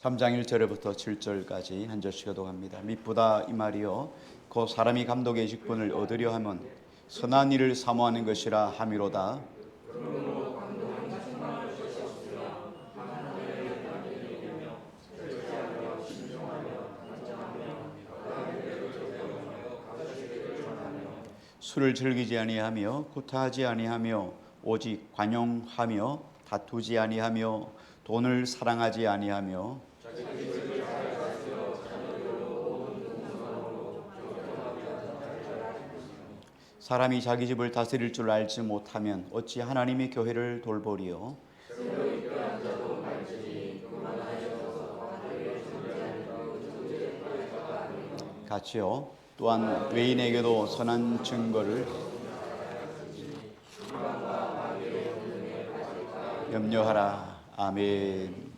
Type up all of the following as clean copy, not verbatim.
3장 1절부터 7절까지 한 절씩 교독합니다. 미쁘다 이 말이요 곧 사람이 감독의 직분을 얻으려 하면 선한 일을 사모하는 것이라 함이로다. 술을 즐기지 아니하며 구타하지 아니하며 오직 관용하며 다투지 아니하며 돈을 사랑하지 아니하며 사람이 자기 집을 다스릴 줄 알지 못하면 어찌 하나님의 교회를 돌보리요. 같이요. 또한 외인에게도 선한 증거를 염려하라. 아멘.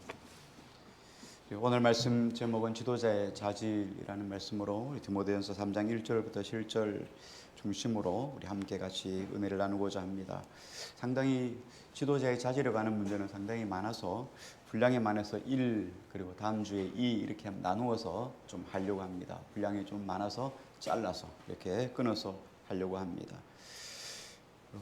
오늘 말씀 제목은 지도자의 자질이라는 말씀으로 디모데전서 3장 1절부터 7절 중심으로 우리 함께 같이 은혜를 나누고자 합니다. 상당히 지도자의 자질에 관한 문제는 상당히 많아서 분량에 많아서 1 그리고 다음 주에 2 이렇게 나누어서 좀 하려고 합니다. 분량이 좀 많아서 잘라서 이렇게 끊어서 하려고 합니다.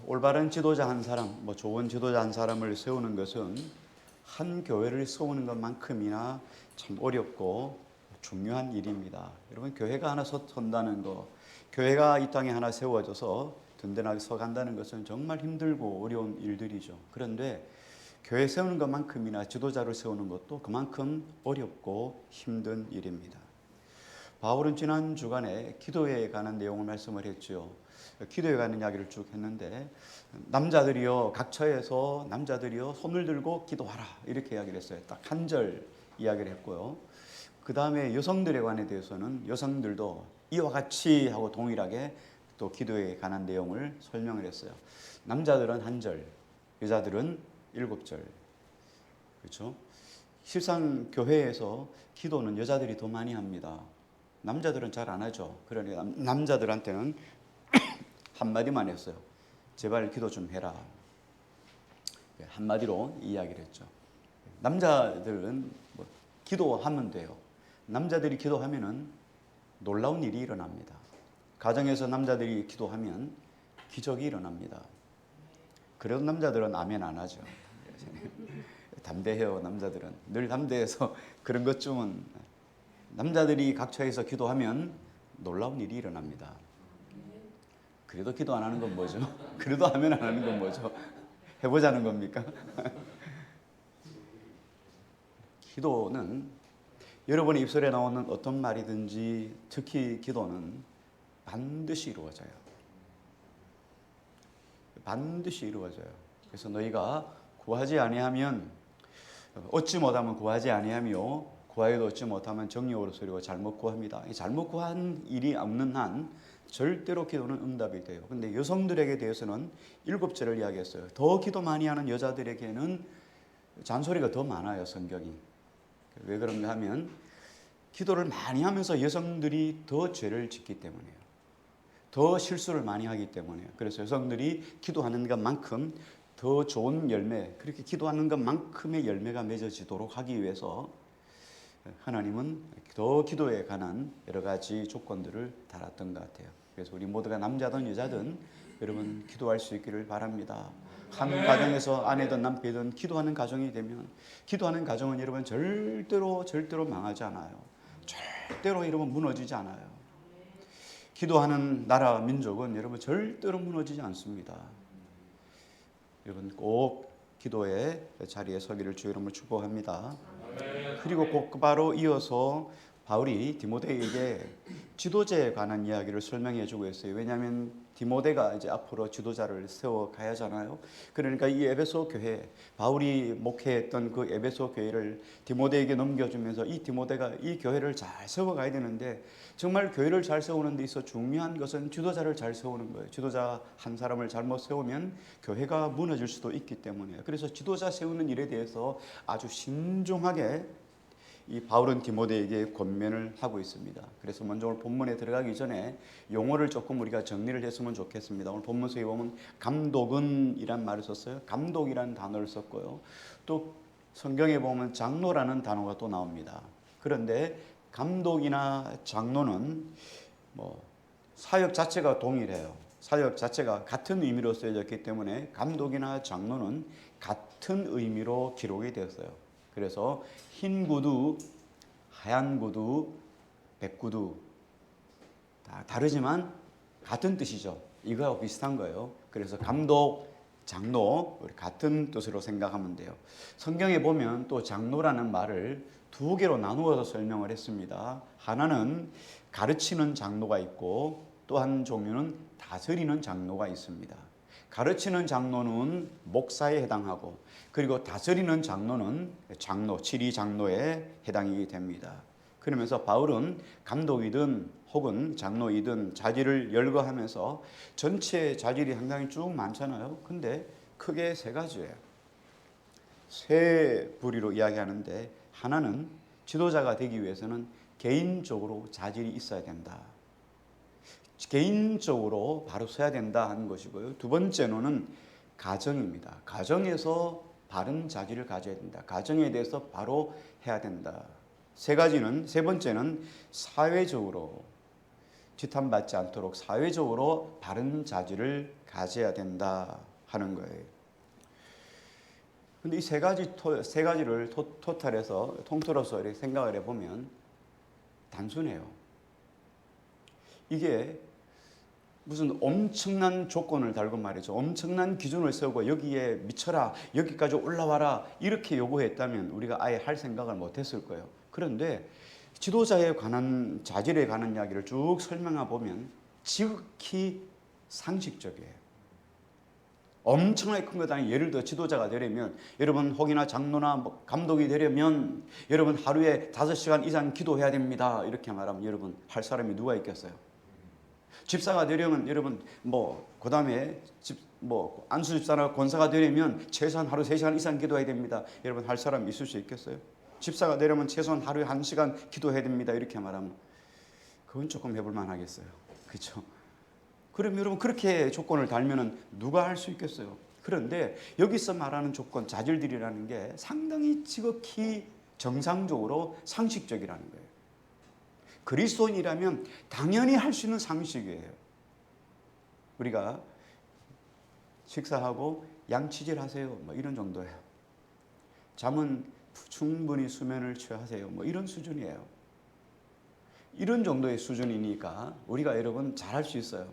올바른 지도자 한 사람, 좋은 지도자 한 사람을 세우는 것은 한 교회를 세우는 것만큼이나 참 어렵고 중요한 일입니다. 여러분, 교회가 하나 선다는 거, 교회가 이 땅에 하나 세워져서 든든하게 서간다는 것은 정말 힘들고 어려운 일들이죠. 그런데 교회 세우는 것만큼이나 지도자를 세우는 것도 그만큼 어렵고 힘든 일입니다. 바울은 지난 주간에 기도에 관한 내용을 말씀을 했죠. 기도에 관한 이야기를 쭉 했는데 남자들이여 각 처에서 남자들이여 손을 들고 기도하라 이렇게 이야기를 했어요. 딱 한 절 이야기를 했고요. 그 다음에 여성들에 관해 대해서는 여성들도 이와 같이 하고 동일하게 또 기도에 관한 내용을 설명을 했어요. 남자들은 한 절, 여자들은 7절. 그렇죠? 실상 교회에서 기도는 여자들이 더 많이 합니다. 남자들은 잘 안 하죠. 그러니까 남자들한테는 한마디만 했어요. 제발 기도 좀 해라. 한마디로 이야기를 했죠. 남자들은 기도하면 돼요. 남자들이 기도하면은 놀라운 일이 일어납니다. 가정에서 남자들이 기도하면 기적이 일어납니다. 그래도 남자들은 아멘 안 하죠. 담대해요. 남자들은 늘 담대해서 그런 것쯤은 남자들이 각처에서 기도하면 놀라운 일이 일어납니다. 그래도 기도 안 하는 건 뭐죠? 그래도 아멘 안 하는 건 뭐죠? 해보자는 겁니까? 기도는 여러분의 입술에 나오는 어떤 말이든지 특히 기도는 반드시 이루어져요. 반드시 이루어져요. 그래서 너희가 구하지 아니하면 얻지 못하면 구하지 아니하며 구하여도 얻지 못하면 정욕으로 소리고 잘못 구합니다. 잘못 구한 일이 없는 한 절대로 기도는 응답이 돼요. 근데 여성들에게 대해서는 7절을 이야기했어요. 더 기도 많이 하는 여자들에게는 잔소리가 더 많아요, 성경이. 왜 그런가 하면 기도를 많이 하면서 여성들이 더 죄를 짓기 때문이에요. 더 실수를 많이 하기 때문이에요. 그래서 여성들이 기도하는 것만큼 더 좋은 열매, 그렇게 기도하는 것만큼의 열매가 맺어지도록 하기 위해서 하나님은 더 기도에 관한 여러 가지 조건들을 달았던 것 같아요. 그래서 우리 모두가 남자든 여자든 여러분 기도할 수 있기를 바랍니다. 한 가정에서 아내든 남편이든 기도하는 가정이 되면 기도하는 가정은 여러분 절대로 망하지 않아요. 절대로 여러분 무너지지 않아요. 기도하는 나라 민족은 여러분 절대로 무너지지 않습니다. 여러분 꼭 기도의 자리에 서기를 주 이름으로 축복합니다. 그리고 곧바로 이어서 바울이 디모데에게 지도자에 관한 이야기를 설명해 주고 있어요. 왜냐하면 디모데가 이제 앞으로 지도자를 세워 가야 하잖아요. 그러니까 이 에베소 교회, 바울이 목회했던 그 에베소 교회를 디모데에게 넘겨주면서 이 디모데가 이 교회를 잘 세워 가야 되는데 정말 교회를 잘 세우는 데 있어 중요한 것은 지도자를 잘 세우는 거예요. 지도자 한 사람을 잘못 세우면 교회가 무너질 수도 있기 때문이에요. 그래서 지도자 세우는 일에 대해서 아주 신중하게 이 바울은 디모데에게 권면을 하고 있습니다. 그래서 먼저 오늘 본문에 들어가기 전에 용어를 조금 우리가 정리를 했으면 좋겠습니다. 오늘 본문서에 보면 감독은 이란 말을 썼어요. 감독이라는 단어를 썼고요. 또 성경에 보면 장로라는 단어가 또 나옵니다. 그런데 감독이나 장로는 사역 자체가 동일해요. 사역 자체가 같은 의미로 쓰여졌기 때문에 감독이나 장로는 같은 의미로 기록이 되었어요. 그래서 흰 구두, 하얀 구두, 백구두 다 다르지만 같은 뜻이죠. 이거하고 비슷한 거예요. 그래서 감독, 장로 같은 뜻으로 생각하면 돼요. 성경에 보면 또 장로라는 말을 두 개로 나누어서 설명을 했습니다. 하나는 가르치는 장로가 있고 또 한 종류는 다스리는 장로가 있습니다. 가르치는 장로는 목사에 해당하고 그리고 다스리는 장로는 장로, 지리 장로에 해당이 됩니다. 그러면서 바울은 감독이든 혹은 장로이든 자질을 열거하면서 전체 자질이 상당히 쭉 많잖아요. 근데 크게 세 가지예요. 세 부류로 이야기하는데 하나는 지도자가 되기 위해서는 개인적으로 자질이 있어야 된다. 개인적으로 바로 서야 된다 하는 것이고요. 두 번째로는 가정입니다. 가정에서 바른 자질을 가져야 된다. 가정에 대해서 바로 해야 된다. 세 번째는 사회적으로 지탄받지 않도록 사회적으로 바른 자질을 가져야 된다 하는 거예요. 근데 이 세 가지를 토탈해서 통틀어서 이렇게 생각을 해보면 단순해요. 이게 무슨 엄청난 조건을 달고 말이죠. 엄청난 기준을 세우고 여기에 미쳐라, 여기까지 올라와라 이렇게 요구했다면 우리가 아예 할 생각을 못했을 거예요. 그런데 지도자에 관한 자질에 관한 이야기를 쭉 설명해 보면 지극히 상식적이에요. 엄청나게 큰 것 아니에요. 예를 들어 지도자가 되려면 여러분 혹이나 장로나 감독이 되려면 여러분 하루에 5시간 이상 기도해야 됩니다. 이렇게 말하면 여러분 할 사람이 누가 있겠어요? 집사가 되려면 여러분 그다음에 안수 집사나 권사가 되려면 최소한 하루 3시간 이상 기도해야 됩니다. 여러분 할 사람 있을 수 있겠어요? 집사가 되려면 최소한 하루에 1시간 기도해야 됩니다. 이렇게 말하면 그건 조금 해볼 만하겠어요. 그렇죠? 그럼 여러분 그렇게 조건을 달면은 누가 할 수 있겠어요? 그런데 여기서 말하는 조건, 자질들이라는 게 상당히 지극히 정상적으로 상식적이라는 거예요. 그리스도인이라면 당연히 할 수 있는 상식이에요. 우리가 식사하고 양치질 하세요. 이런 정도예요. 잠은 충분히 수면을 취하세요. 이런 수준이에요. 이런 정도의 수준이니까 우리가 여러분 잘할 수 있어요.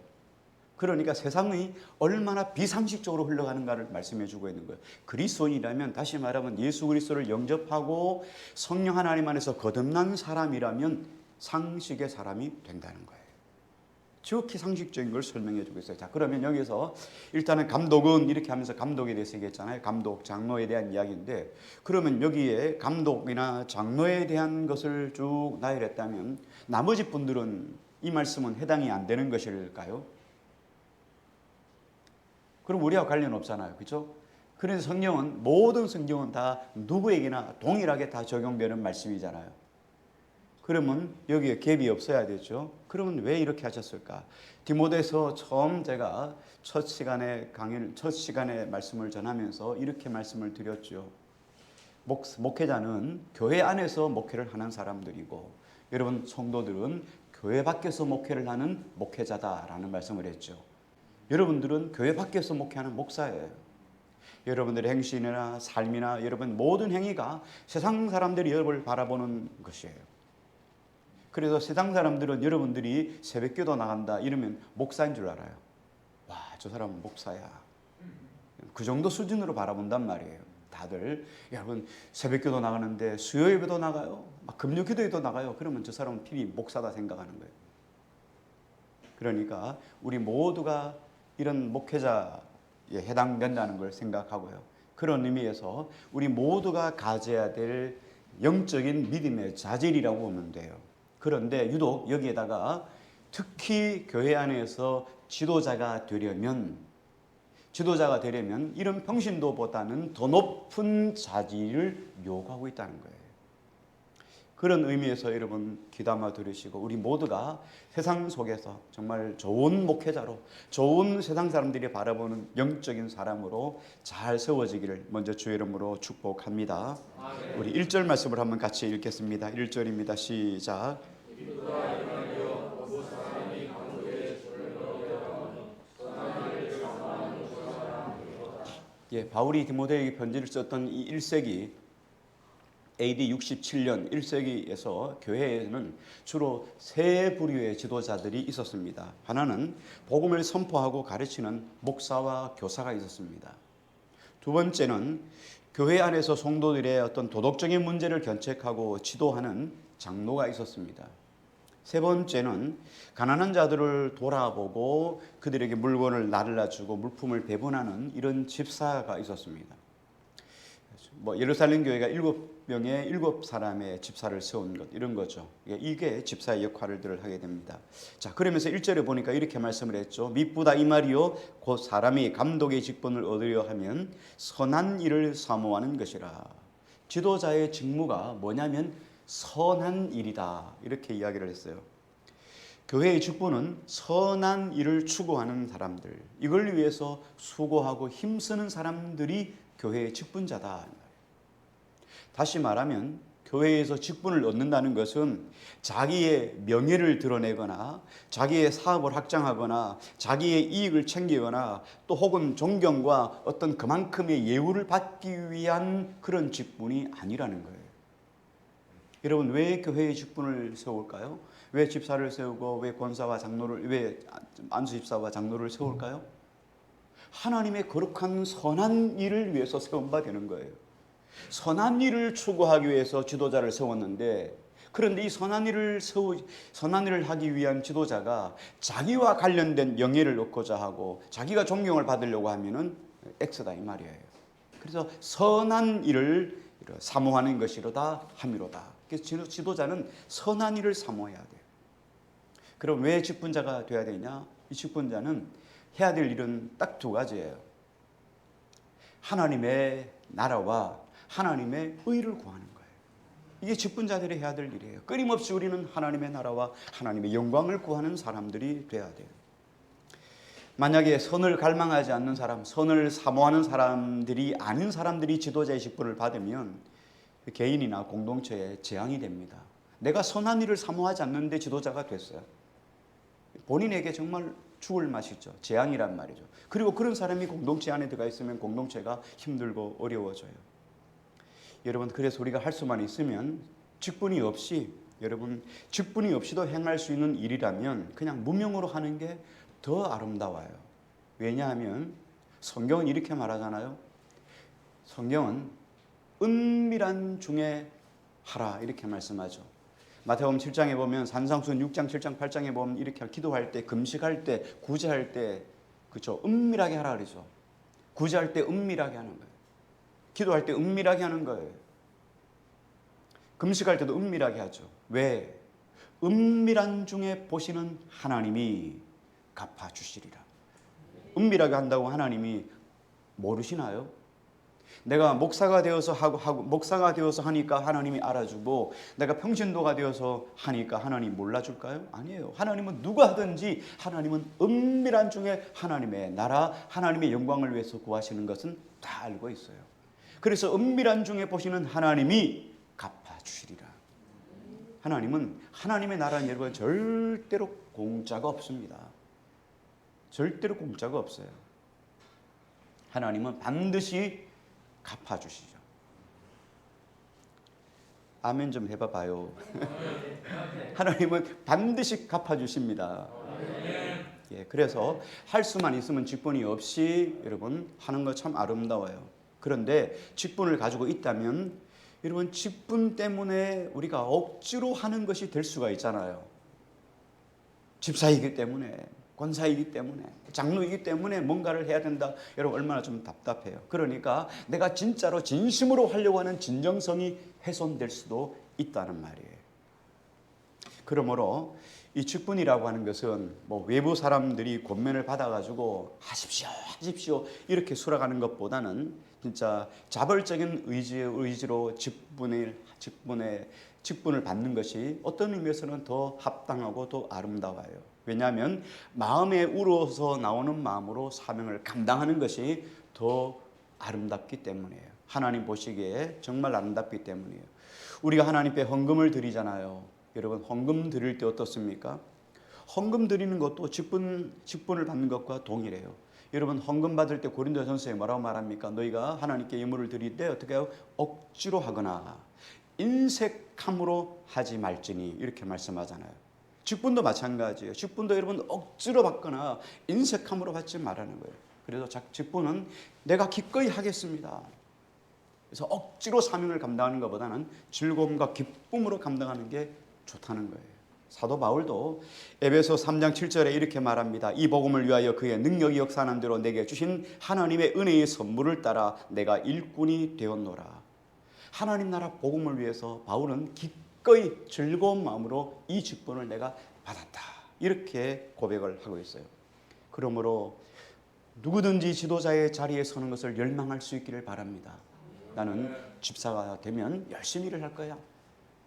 그러니까 세상이 얼마나 비상식적으로 흘러가는가를 말씀해 주고 있는 거예요. 그리스도인이라면 다시 말하면 예수 그리스도를 영접하고 성령 하나님 안에서 거듭난 사람이라면 상식의 사람이 된다는 거예요. 지극히 상식적인 걸 설명해 주고 있어요. 자, 그러면 여기서 일단은 감독은 이렇게 하면서 감독에 대해서 얘기했잖아요. 감독, 장로에 대한 이야기인데 그러면 여기에 감독이나 장로에 대한 것을 쭉 나열했다면 나머지 분들은 이 말씀은 해당이 안 되는 것일까요? 그럼 우리하고 관련 없잖아요. 그렇죠? 그래서 모든 성경은 다 누구에게나 동일하게 다 적용되는 말씀이잖아요. 그러면 여기에 갭이 없어야 되죠. 그러면 왜 이렇게 하셨을까? 디모데서 처음 제가 첫 시간에 말씀을 전하면서 이렇게 말씀을 드렸죠. 목회자는 교회 안에서 목회를 하는 사람들이고 여러분 성도들은 교회 밖에서 목회를 하는 목회자다라는 말씀을 했죠. 여러분들은 교회 밖에서 목회하는 목사예요. 여러분들의 행실이나 삶이나 여러분 모든 행위가 세상 사람들이 여러분을 바라보는 것이에요. 그래서 세상 사람들은 여러분들이 새벽기도 나간다 이러면 목사인 줄 알아요. 와, 저 사람은 목사야. 그 정도 수준으로 바라본단 말이에요. 다들 여러분 새벽기도 나가는데 수요예배도 나가요. 금요기도에도 나가요. 그러면 저 사람은 필히 목사다 생각하는 거예요. 그러니까 우리 모두가 이런 목회자에 해당된다는 걸 생각하고요. 그런 의미에서 우리 모두가 가져야 될 영적인 믿음의 자질이라고 보면 돼요. 그런데 유독 여기에다가 특히 교회 안에서 지도자가 되려면 이런 평신도보다는 더 높은 자질을 요구하고 있다는 거예요. 그런 의미에서 여러분 귀담아 들으시고 우리 모두가 세상 속에서 정말 좋은 목회자로, 좋은 세상 사람들이 바라보는 영적인 사람으로 잘 세워지기를 먼저 주의 이름으로 축복합니다. 우리 1절 말씀을 한번 같이 읽겠습니다. 1절입니다. 시작. 예, 바울이 디모데에게 편지를 썼던 이 1세기 AD 67년 1세기에서 교회에는 주로 세 부류의 지도자들이 있었습니다. 하나는 복음을 선포하고 가르치는 목사와 교사가 있었습니다. 두 번째는 교회 안에서 성도들의 어떤 도덕적인 문제를 견책하고 지도하는 장로가 있었습니다. 세 번째는 가난한 자들을 돌아보고 그들에게 물건을 나르주고 물품을 배분하는 이런 집사가 있었습니다. 예루살렘 교회가 7명의 7사람의 집사를 세운 것, 이런 거죠. 이게 집사의 역할을 하게 됩니다. 자, 그러면서 1절에 보니까 이렇게 말씀을 했죠. 미쁘다 이 말이요 곧 사람이 감독의 직분을 얻으려 하면 선한 일을 사모하는 것이라. 지도자의 직무가 뭐냐면 선한 일이다, 이렇게 이야기를 했어요. 교회의 직분은 선한 일을 추구하는 사람들, 이걸 위해서 수고하고 힘쓰는 사람들이 교회의 직분자다. 다시 말하면 교회에서 직분을 얻는다는 것은 자기의 명예를 드러내거나 자기의 사업을 확장하거나 자기의 이익을 챙기거나 또 혹은 존경과 어떤 그만큼의 예우를 받기 위한 그런 직분이 아니라는 거예요. 여러분, 왜 교회의 직분을 세울까요? 왜 집사를 세우고 왜 권사와 장로를, 왜 안수집사와 장로를 세울까요? 하나님의 거룩한 선한 일을 위해서 세운 바 되는 거예요. 선한 일을 추구하기 위해서 지도자를 세웠는데, 그런데 이 선한 일을 하기 위한 지도자가 자기와 관련된 영예를 얻고자 하고 자기가 존경을 받으려고 하면은 X다 이 말이에요. 그래서 선한 일을 사모하는 것이로다 함이로다. 그래서 지도자는 선한 일을 사모해야 돼요. 그럼 왜 직분자가 돼야 되냐? 이 직분자는 해야 될 일은 딱 두 가지예요. 하나님의 나라와 하나님의 의를 구하는 거예요. 이게 직분자들이 해야 될 일이에요. 끊임없이 우리는 하나님의 나라와 하나님의 영광을 구하는 사람들이 돼야 돼요. 만약에 선을 갈망하지 않는 사람, 선을 사모하는 사람들이 아닌 사람들이 지도자의 직분을 받으면 개인이나 공동체에 재앙이 됩니다. 내가 선한 일을 사모하지 않는데 지도자가 됐어요. 본인에게 정말 죽을 맛이죠. 재앙이란 말이죠. 그리고 그런 사람이 공동체 안에 들어가 있으면 공동체가 힘들고 어려워져요. 여러분, 그래서 우리가 할 수만 있으면 직분이 없이도 행할 수 있는 일이라면 그냥 무명으로 하는 게 더 아름다워요. 왜냐하면 성경은 이렇게 말하잖아요. 성경은 은밀한 중에 하라, 이렇게 말씀하죠. 마태복음 7장에 보면, 산상수훈 6장, 7장, 8장에 보면 이렇게 기도할 때, 금식할 때, 구제할 때, 그렇죠? 은밀하게 하라 그러죠. 구제할 때 은밀하게 하는 거예요. 기도할 때 은밀하게 하는 거예요. 금식할 때도 은밀하게 하죠. 왜? 은밀한 중에 보시는 하나님이 갚아주시리라. 은밀하게 한다고 하나님이 모르시나요? 내가 목사가 되어서 목사가 되어서 하니까 하나님이 알아주고, 내가 평신도가 되어서 하니까 하나님 몰라줄까요? 아니에요. 하나님은 누가 하든지 하나님은 은밀한 중에 하나님의 나라, 하나님의 영광을 위해서 구하시는 것은 다 알고 있어요. 그래서 은밀한 중에 보시는 하나님이 갚아주시리라. 하나님은, 하나님의 나라는 여러분 절대로 공짜가 없습니다. 절대로 공짜가 없어요. 하나님은 반드시 갚아주시죠. 아멘 좀 해봐봐요. 하나님은 반드시 갚아주십니다. 예, 그래서 할 수만 있으면 직분이 없이 여러분 하는 거 참 아름다워요. 그런데 직분을 가지고 있다면 여러분, 직분 때문에 우리가 억지로 하는 것이 될 수가 있잖아요. 집사이기 때문에, 권사이기 때문에, 장로이기 때문에 뭔가를 해야 된다. 여러분, 얼마나 좀 답답해요. 그러니까 내가 진짜로 진심으로 하려고 하는 진정성이 훼손될 수도 있다는 말이에요. 그러므로 이 직분이라고 하는 것은 외부 사람들이 권면을 받아가지고 하십시오 이렇게 수락하는 것보다는 진짜 자발적인 의지로 직분을 받는 것이 어떤 의미에서는 더 합당하고 더 아름다워요. 왜냐하면 마음에 우러서 나오는 마음으로 사명을 감당하는 것이 더 아름답기 때문이에요. 하나님 보시기에 정말 아름답기 때문이에요. 우리가 하나님께 헌금을 드리잖아요. 여러분 헌금 드릴 때 어떻습니까? 헌금 드리는 것도 직분을 받는 것과 동일해요. 여러분 헌금 받을 때 고린도전서에 뭐라고 말합니까? 너희가 하나님께 예물을 드릴 때 어떻게 해요? 억지로 하거나 인색함으로 하지 말지니 이렇게 말씀하잖아요. 직분도 마찬가지예요. 직분도 여러분 억지로 받거나 인색함으로 받지 말라는 거예요. 그래서 직분은 내가 기꺼이 하겠습니다. 그래서 억지로 사명을 감당하는 것보다는 즐거움과 기쁨으로 감당하는 게 좋다는 거예요. 사도 바울도 에베소 3장 7절에 이렇게 말합니다. 이 복음을 위하여 그의 능력이 역사하는 대로 내게 주신 하나님의 은혜의 선물을 따라 내가 일꾼이 되었노라. 하나님 나라 복음을 위해서 바울은 기꺼이 즐거운 마음으로 이 직분을 내가 받았다. 이렇게 고백을 하고 있어요. 그러므로 누구든지 지도자의 자리에 서는 것을 열망할 수 있기를 바랍니다. 나는 집사가 되면 열심히 일을 할 거야.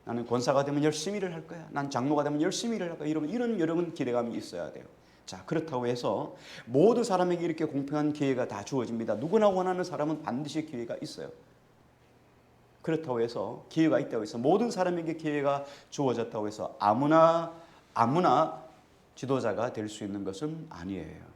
나는 권사가 되면 열심히 일을 할 거야. 난 장로가 되면 열심히 일을 할 거야. 이런 여러분 기대감이 있어야 돼요. 자, 그렇다고 해서 모든 사람에게 이렇게 공평한 기회가 다 주어집니다. 누구나 원하는 사람은 반드시 기회가 있어요. 그렇다고 해서 기회가 있다고 해서 모든 사람에게 기회가 주어졌다고 해서 아무나 지도자가 될 수 있는 것은 아니에요.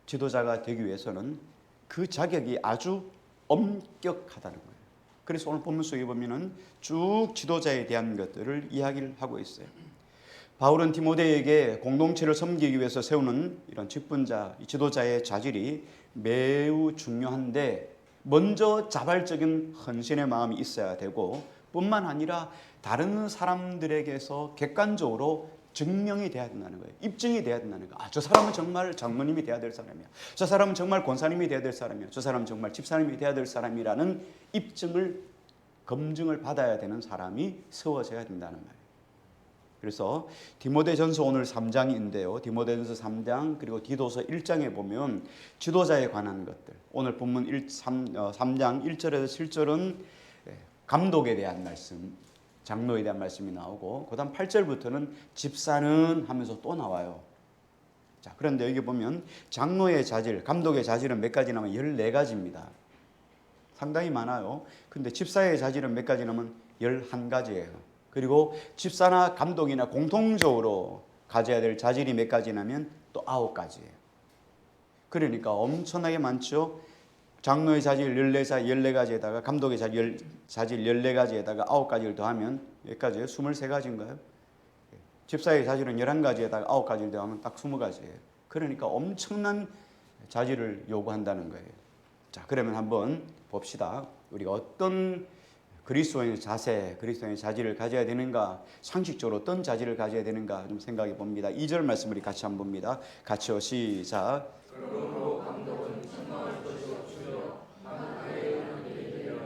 지도자가 되기 위해서는 그 자격이 아주 엄격하다는 거예요. 그래서 오늘 본문 속에 보면은 쭉 지도자에 대한 것들을 이야기를 하고 있어요. 바울은 디모데에게 공동체를 섬기기 위해서 세우는 이런 직분자, 지도자의 자질이 매우 중요한데 먼저 자발적인 헌신의 마음이 있어야 되고 뿐만 아니라 다른 사람들에게서 객관적으로 증명이 돼야 된다는 거예요. 입증이 돼야 된다는 거예요. 저 사람은 정말 장로님이 돼야 될 사람이야. 저 사람은 정말 권사님이 돼야 될 사람이야. 저 사람은 정말 집사님이 돼야 될 사람이라는 검증을 받아야 되는 사람이 세워져야 된다는 말이에요. 그래서 디모데전서 오늘 3장인데요. 디모데전서 3장 그리고 디도서 1장에 보면 지도자에 관한 것들. 오늘 본문 3장 1절에서 7절은 감독에 대한 말씀, 장로에 대한 말씀이 나오고 그다음 8절부터는 집사는 하면서 또 나와요. 자, 그런데 여기 보면 장로의 자질, 감독의 자질은 몇 가지 나면 14가지입니다. 상당히 많아요. 근데 집사의 자질은 몇 가지 나면 11가지예요. 그리고 집사나 감독이나 공통적으로 가져야 될 자질이 몇 가지냐면 또 9가지예요. 그러니까 엄청나게 많죠. 장로의 자질 14가지에다가 감독의 자질 14가지에다가 9가지를 더하면 몇 가지예요? 23가지인가요? 집사의 자질은 11가지에다가 9가지를 더하면 딱 20가지예요. 그러니까 엄청난 자질을 요구한다는 거예요. 자, 그러면 한번 봅시다. 우리가 어떤 그리스도인의 자세, 그리스도인의 자질을 가져야 되는가, 상식적으로 어떤 자질을 가져야 되는가 좀 생각해 봅니다. 2절 말씀 우리 같이 한번 봅니다. 같이요, 시작. 그러므로 감독은 책망할 것이 없으며 하나님의 은혜를 되려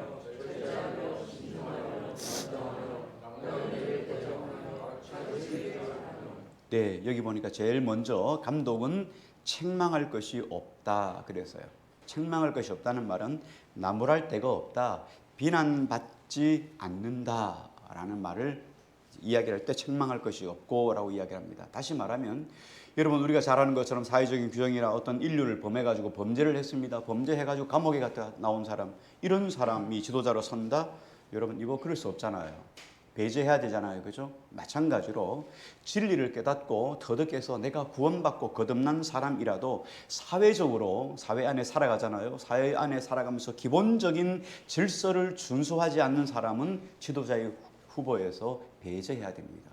절제하며 신중하여 감당하며 남에게 대적하며 자기에게 하며. 네, 여기 보니까 제일 먼저 감독은 책망할 것이 없다 그랬어요. 책망할 것이 없다는 말은 나무랄 데가 없다, 비난받지 않는다라는 말을 이야기할 때 책망할 것이 없고라고 이야기합니다. 다시 말하면 여러분 우리가 잘 아는 것처럼 사회적인 규정이나 어떤 인류를 범해가지고 범죄를 했습니다. 범죄해가지고 감옥에 갔다 나온 사람, 이런 사람이 지도자로 선다? 여러분 이거 그럴 수 없잖아요. 배제해야 되잖아요. 그죠? 마찬가지로 진리를 깨닫고 터득해서 내가 구원받고 거듭난 사람이라도 사회적으로 사회 안에 살아가잖아요. 사회 안에 살아가면서 기본적인 질서를 준수하지 않는 사람은 지도자의 후보에서 배제해야 됩니다.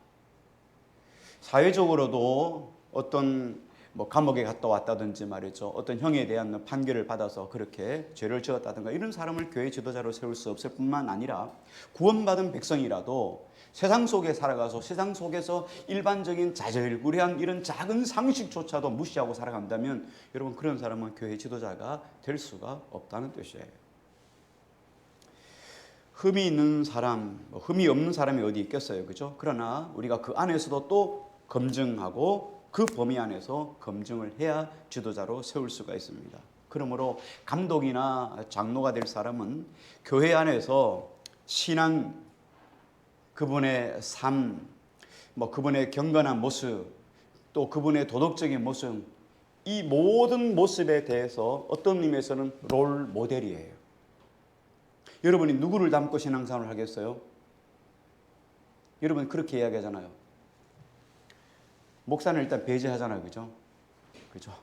사회적으로도 어떤 감옥에 갔다 왔다든지 말이죠. 어떤 형에 대한 판결을 받아서 그렇게 죄를 지었다든가 이런 사람을 교회 지도자로 세울 수 없을 뿐만 아니라 구원받은 백성이라도 세상 속에 살아가서 세상 속에서 일반적인 자질구레한 이런 작은 상식조차도 무시하고 살아간다면 여러분 그런 사람은 교회 지도자가 될 수가 없다는 뜻이에요. 흠이 있는 사람, 흠이 없는 사람이 어디 있겠어요. 그죠? 그러나 우리가 그 안에서도 또 검증하고 그 범위 안에서 검증을 해야 지도자로 세울 수가 있습니다. 그러므로 감독이나 장로가 될 사람은 교회 안에서 신앙, 그분의 삶, 그분의 경건한 모습, 또 그분의 도덕적인 모습, 이 모든 모습에 대해서 어떤 의미에서는 롤 모델이에요. 여러분이 누구를 닮고 신앙생활을 하겠어요? 여러분 그렇게 이야기하잖아요. 목사는 일단 배제하잖아요. 그죠? 그죠?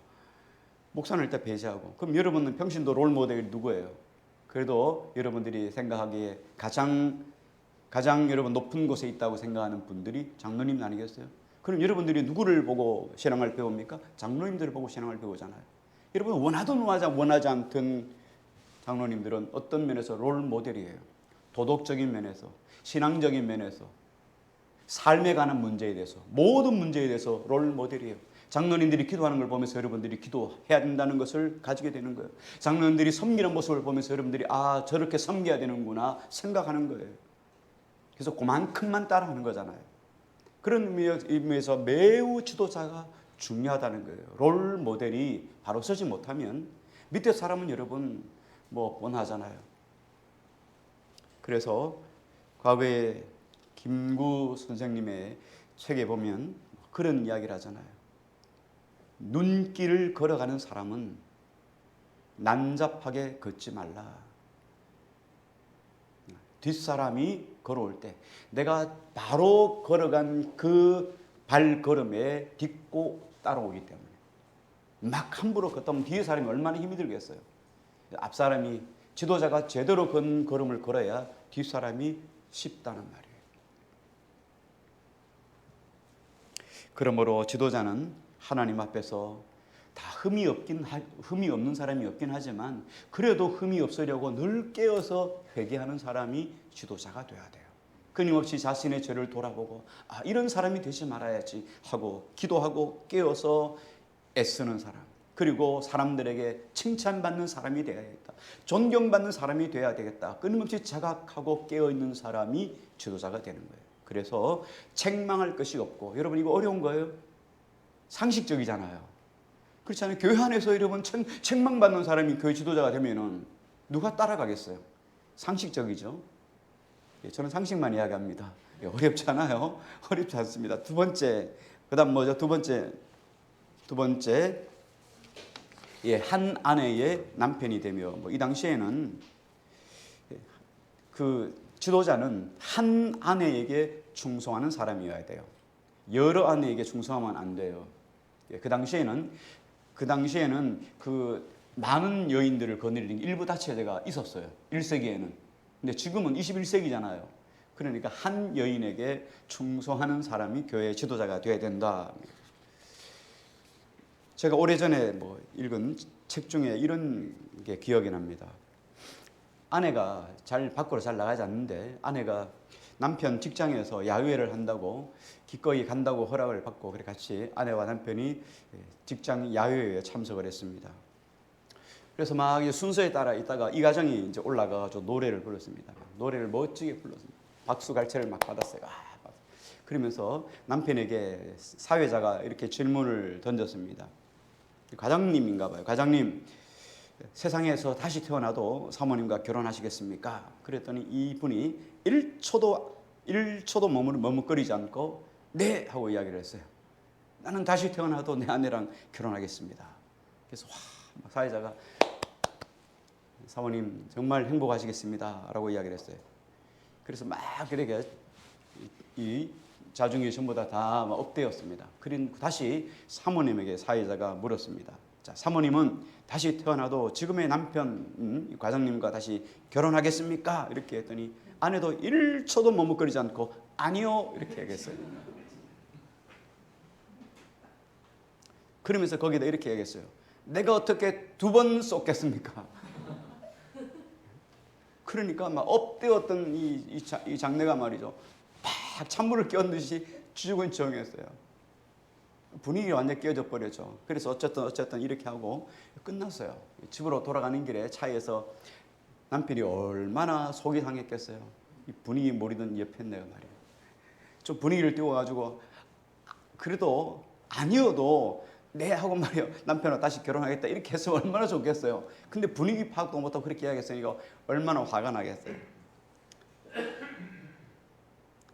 목사는 일단 배제하고. 그럼 여러분은 평신도 롤 모델이 누구예요? 그래도 여러분들이 생각하기에 가장 여러분 높은 곳에 있다고 생각하는 분들이 장로님 아니겠어요? 그럼 여러분들이 누구를 보고 신앙을 배웁니까? 장로님들을 보고 신앙을 배우잖아요. 여러분 원하든 원하지 않든 장로님들은 어떤 면에서 롤 모델이에요. 도덕적인 면에서, 신앙적인 면에서, 삶에 관한 문제에 대해서, 모든 문제에 대해서 롤 모델이에요. 장로님들이 기도하는 걸 보면서 여러분들이 기도해야 된다는 것을 가지게 되는 거예요. 장로님들이 섬기는 모습을 보면서 여러분들이 저렇게 섬겨야 되는구나 생각하는 거예요. 그래서 그만큼만 따라하는 거잖아요. 그런 의미에서 매우 지도자가 중요하다는 거예요. 롤 모델이 바로 서지 못하면 밑에 사람은 여러분 원하잖아요. 그래서 과거에 김구 선생님의 책에 보면 그런 이야기를 하잖아요. 눈길을 걸어가는 사람은 난잡하게 걷지 말라. 뒷사람이 걸어올 때 내가 바로 걸어간 그 발걸음에 딛고 따라오기 때문에 막 함부로 걷다 뒤에 사람이 얼마나 힘이 들겠어요. 앞사람이 지도자가 제대로 건 걸음을 걸어야 뒷사람이 쉽다는 말이에요. 그러므로 지도자는 하나님 앞에서 다 흠이 없는 사람이 없긴 하지만 그래도 흠이 없으려고 늘 깨어서 회개하는 사람이 지도자가 돼야 돼요. 끊임없이 자신의 죄를 돌아보고 이런 사람이 되지 말아야지 하고 기도하고 깨어서 애쓰는 사람, 그리고 사람들에게 칭찬받는 사람이 되어야겠다, 존경받는 사람이 되어야 되겠다, 끊임없이 자각하고 깨어있는 사람이 지도자가 되는 거예요. 그래서 책망할 것이 없고, 여러분 이거 어려운 거예요. 상식적이잖아요. 그렇지 않아요? 교회 안에서 여러분 책망받는 사람이 교회 지도자가 되면은 누가 따라가겠어요? 상식적이죠. 저는 상식만 이야기합니다. 어렵지 않아요. 어렵지 않습니다. 두 번째, 그다음 뭐죠? 두 번째, 한 아내의 남편이 되며, 이 당시에는 그 지도자는 한 아내에게 충성하는 사람이어야 돼요. 여러 아내에게 충성하면 안 돼요. 그 당시에는 그 많은 여인들을 거느리는 일부 다처제가 있었어요. 1세기에는. 근데 지금은 21세기잖아요. 그러니까 한 여인에게 충성하는 사람이 교회 지도자가 되어야 된다. 제가 오래전에 읽은 책 중에 이런 게 기억이 납니다. 아내가 밖으로 잘 나가지 않는데 아내가 남편 직장에서 야유회를 한다고 기꺼이 간다고 허락을 받고 그래 같이 아내와 남편이 직장 야유회에 참석을 했습니다. 그래서 막 순서에 따라 있다가 이 가정이 이제 올라가서 노래를 불렀습니다. 노래를 멋지게 불렀습니다. 박수 갈채를 막 받았어요. 그러면서 남편에게 사회자가 이렇게 질문을 던졌습니다. 과장님인가 봐요. 과장님, 세상에서 다시 태어나도 사모님과 결혼하시겠습니까? 그랬더니 이분이 1초도 머뭇거리지 않고 네! 하고 이야기를 했어요. 나는 다시 태어나도 내 아내랑 결혼하겠습니다. 그래서 사회자가 사모님 정말 행복하시겠습니다 라고 이야기를 했어요. 그래서 막 그렇게 이 자중이 전부 다 업되었습니다. 그리고 다시 사모님에게 사회자가 물었습니다. 자, 사모님은 다시 태어나도 지금의 남편 과장님과 다시 결혼하겠습니까? 이렇게 했더니 아내도 1초도 머뭇거리지 않고 아니요 이렇게 얘기했어요. 그러면서 거기다 이렇게 얘기했어요. 내가 어떻게 2번 쏟겠습니까? 그러니까 막 업되었던 이 장내가 말이죠. 막 찬물을 끼얹듯이 주저근처했어요. 분위기가 완전히 깨어져 버렸죠. 그래서 어쨌든 이렇게 하고 끝났어요. 집으로 돌아가는 길에 차에서 남편이 얼마나 속이 상했겠어요. 이 분위기 모르던 옆에 내가 말이에요. 좀 분위기를 띄워가지고 그래도 아니어도 네 하고 말이요. 남편하고 다시 결혼하겠다 이렇게 했으면 얼마나 좋겠어요. 근데 분위기 파악도 못하고 그렇게 이야기했으니까 얼마나 화가 나겠어요.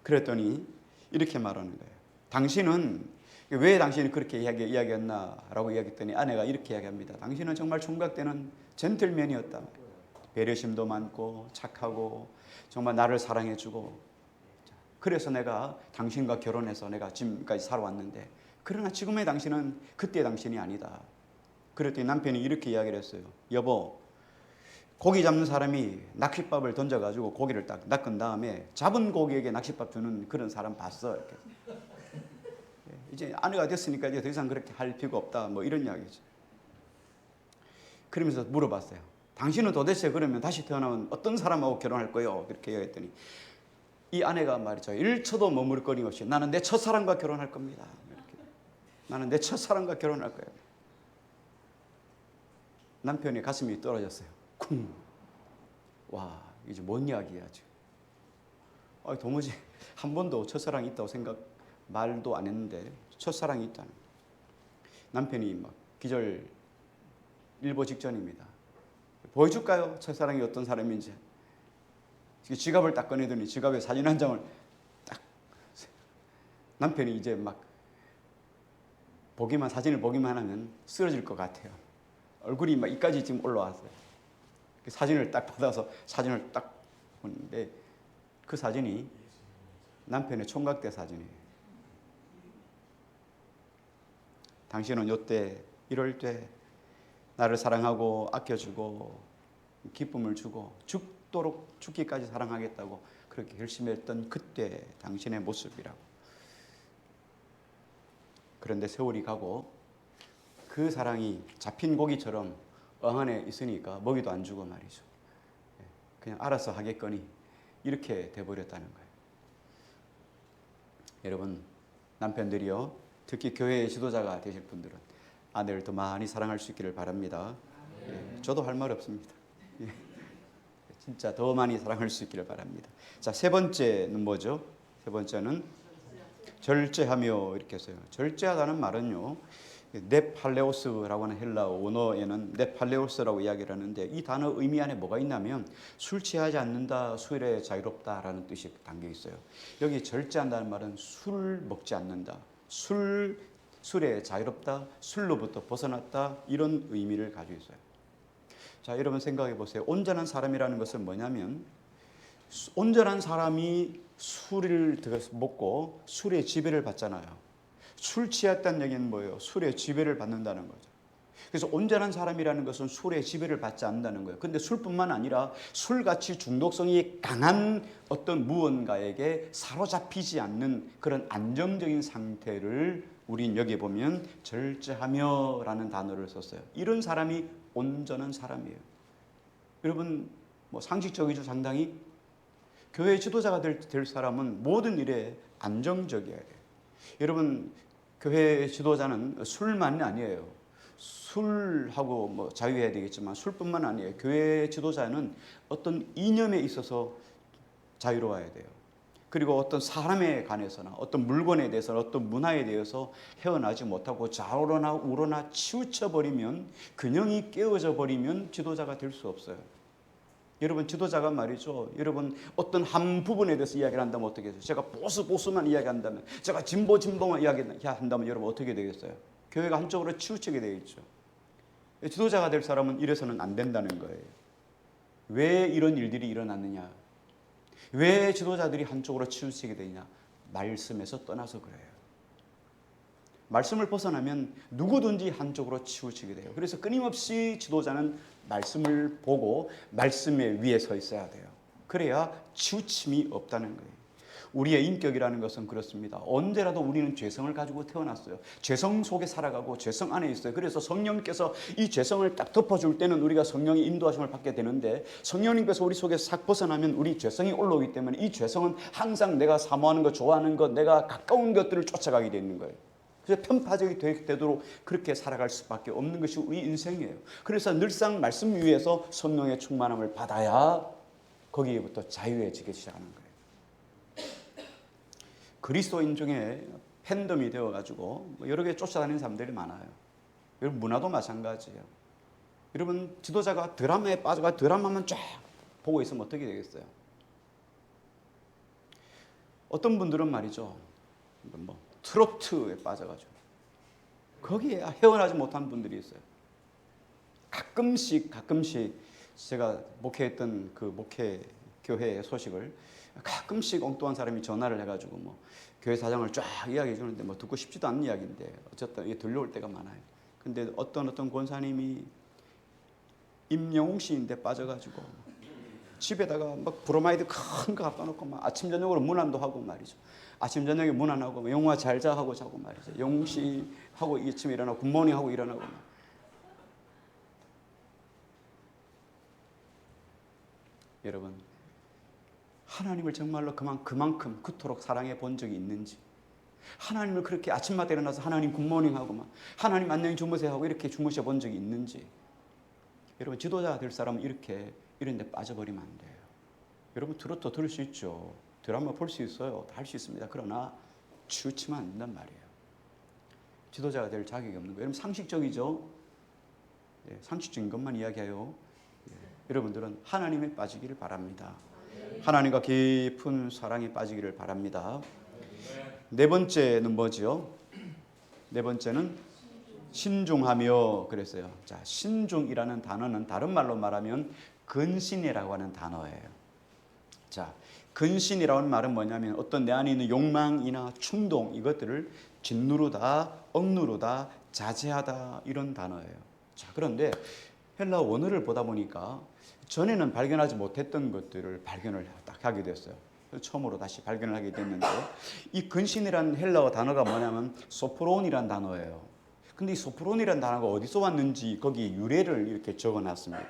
그랬더니 이렇게 말하는 거예요. 당신은 왜 당신이 그렇게 이야기했나라고 이야기했더니 아내가 이렇게 이야기합니다. 당신은 정말 총각 때는 젠틀맨이었다. 배려심도 많고 착하고 정말 나를 사랑해주고, 그래서 내가 당신과 결혼해서 내가 지금까지 살아왔는데, 그러나 지금의 당신은 그때의 당신이 아니다. 그랬더니 남편이 이렇게 이야기를 했어요. 여보, 고기 잡는 사람이 낚싯밥을 던져가지고 고기를 딱 낚은 다음에 잡은 고기에게 낚싯밥 주는 그런 사람 봤어. 이렇게. 이제 아내가 됐으니까 이제 더 이상 그렇게 할 필요가 없다. 뭐 이런 이야기죠. 그러면서 물어봤어요. 당신은 도대체 그러면 다시 태어나면 어떤 사람하고 결혼할 거예요? 그렇게 얘기했더니 이 아내가 말이죠. 1초도 머뭇거림 없이 나는 내 첫사랑과 결혼할 겁니다. 이렇게. 나는 내 첫사랑과 결혼할 거예요. 남편의 가슴이 떨어졌어요. 쿵. 와, 이제 뭔 이야기야 지금. 도무지 한 번도 첫사랑이 있다고 생각 말도 안 했는데 첫사랑이 있다는. 남편이 막 기절 일보 직전입니다. 보여줄까요? 첫사랑이 어떤 사람인지. 지갑을 딱 꺼내더니 지갑에 사진 한 장을 딱. 남편이 이제 막 사진을 보기만 하면 쓰러질 것 같아요. 얼굴이 막 이까지 지금 올라왔어요. 사진을 딱 받아서 사진을 딱 보는데 그 사진이 남편의 총각 때 사진이에요. 당신은 요때 이럴 때 나를 사랑하고 아껴주고 기쁨을 주고 죽도록 죽기까지 사랑하겠다고 그렇게 결심했던 그때 당신의 모습이라고. 그런데 세월이 가고 그 사랑이 잡힌 고기처럼 엉 안에 있으니까 먹이도 안 주고 말이죠. 그냥 알아서 하겠거니 이렇게 돼버렸다는 거예요. 여러분, 남편들이요, 특히 교회의 지도자가 되실 분들은 아내를 더 많이 사랑할 수 있기를 바랍니다. 저도 할 말 없습니다. 진짜 더 많이 사랑할 수 있기를 바랍니다. 자, 세 번째는 뭐죠? 세 번째는 절제하며 이렇게 써요. 절제하다는 말은요, 네팔레오스라고 하는 헬라어 원어에는 네팔레오스라고 이야기를 하는데 이 단어 의미 안에 뭐가 있냐면 술 취하지 않는다, 술에 자유롭다라는 뜻이 담겨 있어요. 여기 절제한다는 말은 술 먹지 않는다, 술에 자유롭다, 술로부터 벗어났다, 이런 의미를 가지고 있어요. 자, 여러분 생각해 보세요. 온전한 사람이라는 것은 뭐냐면 온전한 사람이 술을 먹고 술의 지배를 받잖아요. 술 취했다는 얘기는 뭐예요? 술의 지배를 받는다는 거죠. 그래서 온전한 사람이라는 것은 술의 지배를 받지 않는다는 거예요. 그런데 술뿐만 아니라 술같이 중독성이 강한 어떤 무언가에게 사로잡히지 않는 그런 안정적인 상태를 우린 여기 보면 절제하며 라는 단어를 썼어요. 이런 사람이 온전한 사람이에요. 여러분, 상식적이죠, 상당히. 교회 지도자가 될 사람은 모든 일에 안정적이어야 돼요. 여러분, 교회 지도자는 술만이 아니에요. 술하고 자유해야 되겠지만 술뿐만 아니에요. 교회 지도자는 어떤 이념에 있어서 자유로워야 돼요. 그리고 어떤 사람에 관해서나 어떤 물건에 대해서나 어떤 문화에 대해서 헤어나지 못하고 좌우로나 우로나 치우쳐버리면, 균형이 깨어져 버리면 지도자가 될 수 없어요. 여러분, 지도자가 말이죠, 여러분 어떤 한 부분에 대해서 이야기를 한다면 어떻게 해요? 제가 보수만 이야기한다면, 제가 진보만 이야기한다면 여러분 어떻게 되겠어요? 교회가 한쪽으로 치우치게 되겠죠. 지도자가 될 사람은 이래서는 안 된다는 거예요. 왜 이런 일들이 일어났느냐? 왜 지도자들이 한쪽으로 치우치게 되냐? 말씀에서 떠나서 그래요. 말씀을 벗어나면 누구든지 한쪽으로 치우치게 돼요. 그래서 끊임없이 지도자는 말씀을 보고 말씀에 위에 서 있어야 돼요. 그래야 치우침이 없다는 거예요. 우리의 인격이라는 것은 그렇습니다. 언제라도 우리는 죄성을 가지고 태어났어요. 죄성 속에 살아가고 죄성 안에 있어요. 그래서 성령님께서 이 죄성을 딱 덮어줄 때는 우리가 성령의 인도하심을 받게 되는데, 성령님께서 우리 속에 싹 벗어나면 우리 죄성이 올라오기 때문에 이 죄성은 항상 내가 사모하는 것, 좋아하는 것, 내가 가까운 것들을 쫓아가게 되는 거예요. 그래서 편파적이 되도록 그렇게 살아갈 수밖에 없는 것이 우리 인생이에요. 그래서 늘상 말씀 위에서 성령의 충만함을 받아야 거기에부터 자유해지기 시작하는 거예요. 그리스도인 중에 팬덤이 되어가지고 여러 개 쫓아다니는 사람들이 많아요. 여러분 문화도 마찬가지예요. 여러분 지도자가 드라마에 빠져가 드라마만 쫙 보고 있으면 어떻게 되겠어요? 어떤 분들은 말이죠, 뭐 트로트에 빠져가지고 거기에 헤어나지 못한 분들이 있어요. 가끔씩 제가 목회했던 그 목회 교회의 소식을 가끔씩 엉뚱한 사람이 전화를 해가지고 뭐 교회 사장을 쫙 이야기해 주는데 뭐 듣고 싶지도 않은 이야기인데 어쨌든 이게 들려올 때가 많아요. 근데 어떤 권사님이 임영웅 씨인데 빠져가지고 집에다가 막 브로마이드 큰 거 갖다 놓고 막 아침 저녁으로 문안도 하고 말이죠. 아침 저녁에 문안하고 영화 잘 자 하고 자고 말이죠. 영웅 씨 하고 이쯤 일어나고 굿모닝 하고 일어나고 막. 여러분 하나님을 정말로 그만큼 그토록 사랑해 본 적이 있는지, 하나님을 그렇게 아침마다 일어나서 하나님 굿모닝 하고 막 하나님 안녕히 주무세요 하고 이렇게 주무셔 본 적이 있는지. 여러분 지도자 될 사람은 이렇게 이런 데 빠져버리면 안 돼요. 여러분 트로트 들을 수 있죠. 드라마 볼 수 있어요. 다 할 수 있습니다. 그러나 치우치면 안 된단 말이에요. 지도자가 될 자격이 없는 거예요. 여러분 상식적이죠. 예, 상식적인 것만 이야기해요. 예, 여러분들은 하나님에 빠지기를 바랍니다. 하나님과 깊은 사랑에 빠지기를 바랍니다. 네 번째는 뭐죠? 네 번째는 신중하며 그랬어요. 자, 신중이라는 단어는 다른 말로 말하면 근신이라고 하는 단어예요. 자, 근신이라고 하는 말은 뭐냐면 어떤 내 안에 있는 욕망이나 충동 이것들을 짓누르다, 억누르다, 자제하다 이런 단어예요. 자, 그런데 헬라 원어를 보다 보니까 전에는 발견하지 못했던 것들을 발견을 딱 하게 됐어요. 처음으로 다시 발견을 하게 됐는데 이 근신이라는 헬라어 단어가 뭐냐면 소프론이라는 단어예요. 근데 이 소프론이라는 단어가 어디서 왔는지 거기에 유래를 이렇게 적어놨습니다.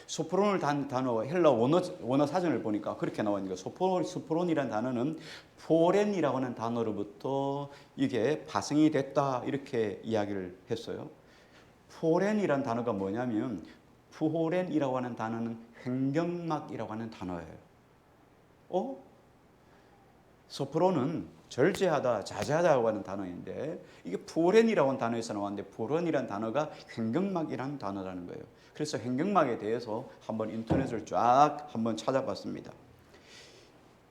소프론을 단어 헬라 원어 사전을 보니까 그렇게 나오니까 소프론이라는 단어는 포렌이라고 하는 단어로부터 이게 파생이 됐다 이렇게 이야기를 했어요. 포렌이라는 단어가 뭐냐면 푸호렌이라고 하는 단어는 횡격막이라고 하는 단어예요. 소프론은 절제하다, 자제하다고 하는 단어인데 이게 푸호렌이라고 하는 단어에서 나왔는데 푸호렌이라는 단어가 횡격막이라는 단어라는 거예요. 그래서 횡격막에 대해서 한번 인터넷을 쫙 한번 찾아봤습니다.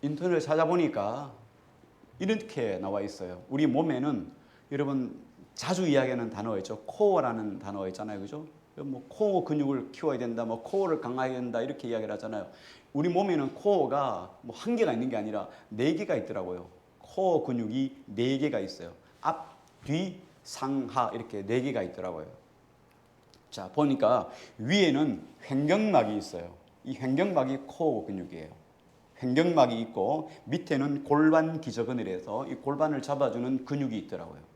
인터넷을 찾아보니까 이렇게 나와 있어요. 우리 몸에는 여러분 자주 이야기하는 단어 있죠. 코어라는 단어 있잖아요. 그죠? 뭐 코어 근육을 키워야 된다, 뭐 코어를 강화해야 된다 이렇게 이야기를 하잖아요. 우리 몸에는 코어가 뭐 한 개가 있는 게 아니라 4개가 있더라고요. 코어 근육이 4개가 있어요. 앞, 뒤, 상하 이렇게 4개가 있더라고요. 자, 보니까 위에는 횡격막이 있어요. 이 횡격막이 코어 근육이에요. 횡격막이 있고 밑에는 골반 기저근이라서 이 골반을 잡아주는 근육이 있더라고요.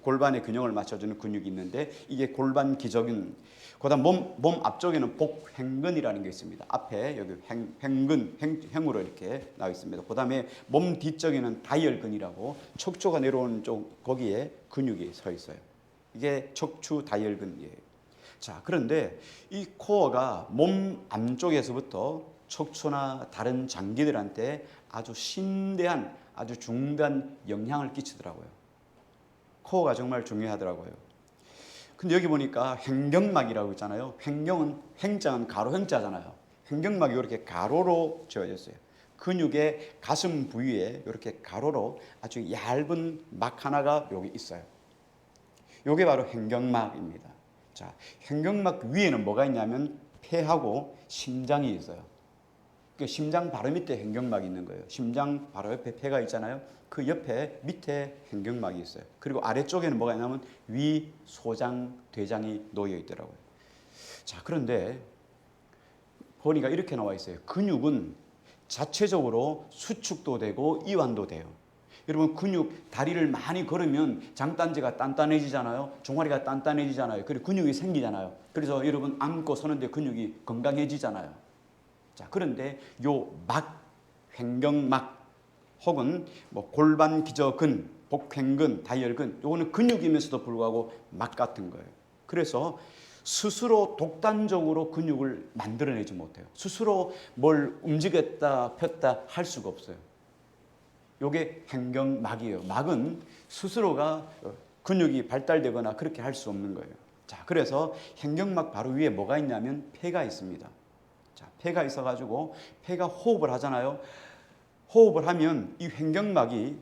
골반의 균형을 맞춰주는 근육이 있는데 이게 골반 기저근. 그다음 몸 앞쪽에는 복횡근이라는 게 있습니다. 앞에 여기 행으로 이렇게 나와 있습니다. 그다음에 몸 뒤쪽에는 다이얼근이라고 척추가 내려오는 쪽 거기에 근육이 서 있어요. 이게 척추 다이얼근이에요. 자, 그런데 이 코어가 몸 안쪽에서부터 척추나 다른 장기들한테 아주 심대한 아주 중대한 영향을 끼치더라고요. 코어가 정말 중요하더라고요. 근데 여기 보니까 횡격막이라고 있잖아요. 횡장은 가로 형자잖아요. 횡격막이 이렇게 가로로 지어졌어요. 근육의 가슴 부위에 이렇게 가로로 아주 얇은 막 하나가 여기 있어요. 이게 바로 횡격막입니다. 자, 횡격막 위에는 뭐가 있냐면 폐하고 심장이 있어요. 그 심장 바로 밑에 횡격막이 있는 거예요. 심장 바로 옆에 폐가 있잖아요. 그 옆에 밑에 횡격막이 있어요. 그리고 아래쪽에는 뭐가 있냐면 위, 소장, 대장이 놓여 있더라고요. 자, 그런데 보니까 이렇게 나와 있어요. 근육은 자체적으로 수축도 되고 이완도 돼요. 여러분 근육 다리를 많이 걸으면 장단지가 단단해지잖아요. 종아리가 단단해지잖아요. 그리고 근육이 생기잖아요. 그래서 여러분 앉고 서는데 근육이 건강해지잖아요. 자, 그런데 요 횡격막 혹은 뭐 골반 기저근, 복횡근, 다이얼근 요거는 근육이면서도 불구하고 막 같은 거예요. 그래서 스스로 독단적으로 근육을 만들어내지 못해요. 스스로 뭘 움직였다 폈다 할 수가 없어요. 요게 횡격막이에요. 막은 스스로가 근육이 발달되거나 그렇게 할 수 없는 거예요. 자, 그래서 횡격막 바로 위에 뭐가 있냐면 폐가 있습니다. 자, 폐가 있어가지고 폐가 호흡을 하잖아요. 호흡을 하면 이 횡격막이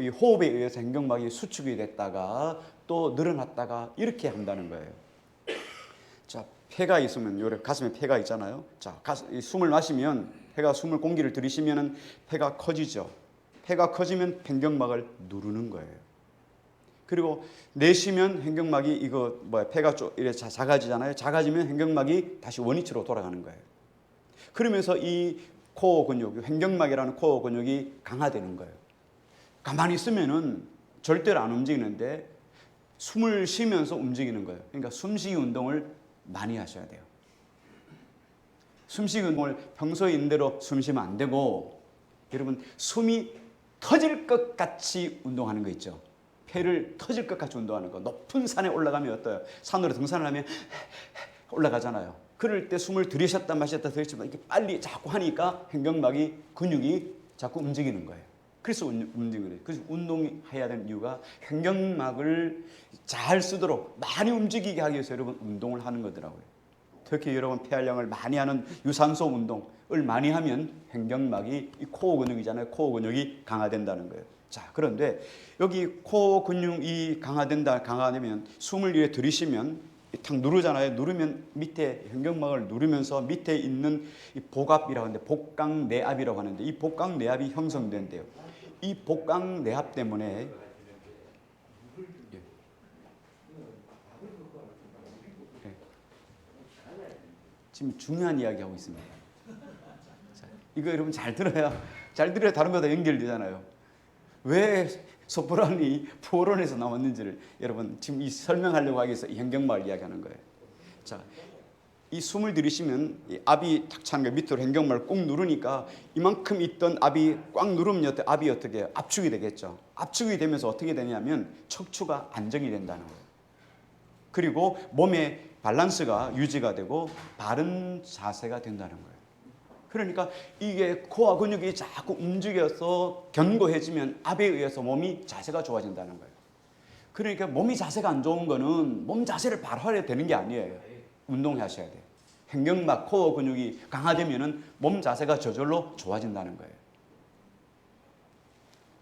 이 호흡에 의해서 횡격막이 수축이 됐다가 또 늘어났다가 이렇게 한다는 거예요. 자, 폐가 있으면 요래 가슴에 폐가 있잖아요. 자, 숨을 마시면 폐가 숨을 공기를 들이쉬면은 폐가 커지죠. 폐가 커지면 횡격막을 누르는 거예요. 그리고 내쉬면 횡격막이 이거 폐가 이렇게 작아지잖아요. 작아지면 횡격막이 다시 원위치로 돌아가는 거예요. 그러면서 이 코어 근육, 횡격막이라는 코어 근육이 강화되는 거예요. 가만히 있으면은 절대로 안 움직이는데 숨을 쉬면서 움직이는 거예요. 그러니까 숨쉬기 운동을 많이 하셔야 돼요. 숨쉬기 운동을 평소에 있는 대로 숨 쉬면 안 되고, 여러분 숨이 터질 것 같이 운동하는 거 있죠. 폐를 터질 것 같이 운동하는 거. 높은 산에 올라가면 어때요? 산으로 등산을 하면 올라가잖아요. 그럴 때 숨을 들이쉬었다 마셨다 들이쉬었다 이렇게 빨리 자꾸 하니까 횡격막이 근육이 자꾸 움직이는 거예요. 그래서 움직이는 거예요. 그래서 운동해야 되는 이유가 횡격막을 잘 쓰도록 많이 움직이게 하기 위해서 여러분 운동을 하는 거더라고요. 특히 여러분 폐활량을 많이 하는 유산소 운동을 많이 하면 횡격막이 이 코어 근육이잖아요. 코어 근육이 강화된다는 거예요. 자, 그런데 여기 코어 근육이 강화되면 숨을 이렇게 들이쉬면 탁 누르잖아요. 누르면 밑에 횡격막을 누르면서 밑에 있는 이 복압이라고 하는데 복강내압이라고 하는데 이 복강내압이 형성된대요. 이 복강내압 때문에 지금 중요한 이야기 하고 있습니다. 자, 이거 여러분 잘 들어야 다른 거다 연결되잖아요. 왜 소프라노이 포론에서 나왔는지를 여러분 지금 이 설명하려고 하기 위해서 이 횡격막을 이야기하는 거예요. 자, 이 숨을 들이쉬면 이 압이 탁 차는 거 밑으로 횡격막을 꾹 누르니까 이만큼 있던 압이 꽉 누르면 압이 어떻게 해요? 압축이 되겠죠. 압축이 되면서 어떻게 되냐면 척추가 안정이 된다는 거예요. 그리고 몸의 밸런스가 유지가 되고 바른 자세가 된다는 거예요. 그러니까 이게 코어 근육이 자꾸 움직여서 견고해지면 압에 의해서 몸이 자세가 좋아진다는 거예요. 그러니까 몸이 자세가 안 좋은 거는 몸 자세를 바로 해야 되는 게 아니에요. 운동하셔야 돼요. 횡격막 코어 근육이 강화되면은 몸 자세가 저절로 좋아진다는 거예요.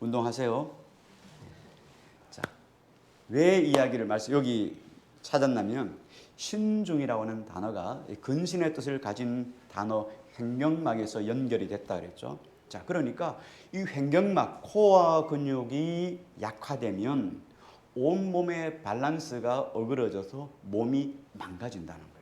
운동하세요. 자, 왜 이야기를 여기 찾았냐면 신중이라고 하는 단어가 근신의 뜻을 가진 단어 횡격막에서 연결이 됐다 그랬죠. 자, 그러니까 이 횡격막 코어 근육이 약화되면 온몸의 밸런스가 어그러져서 몸이 망가진다는 거예요.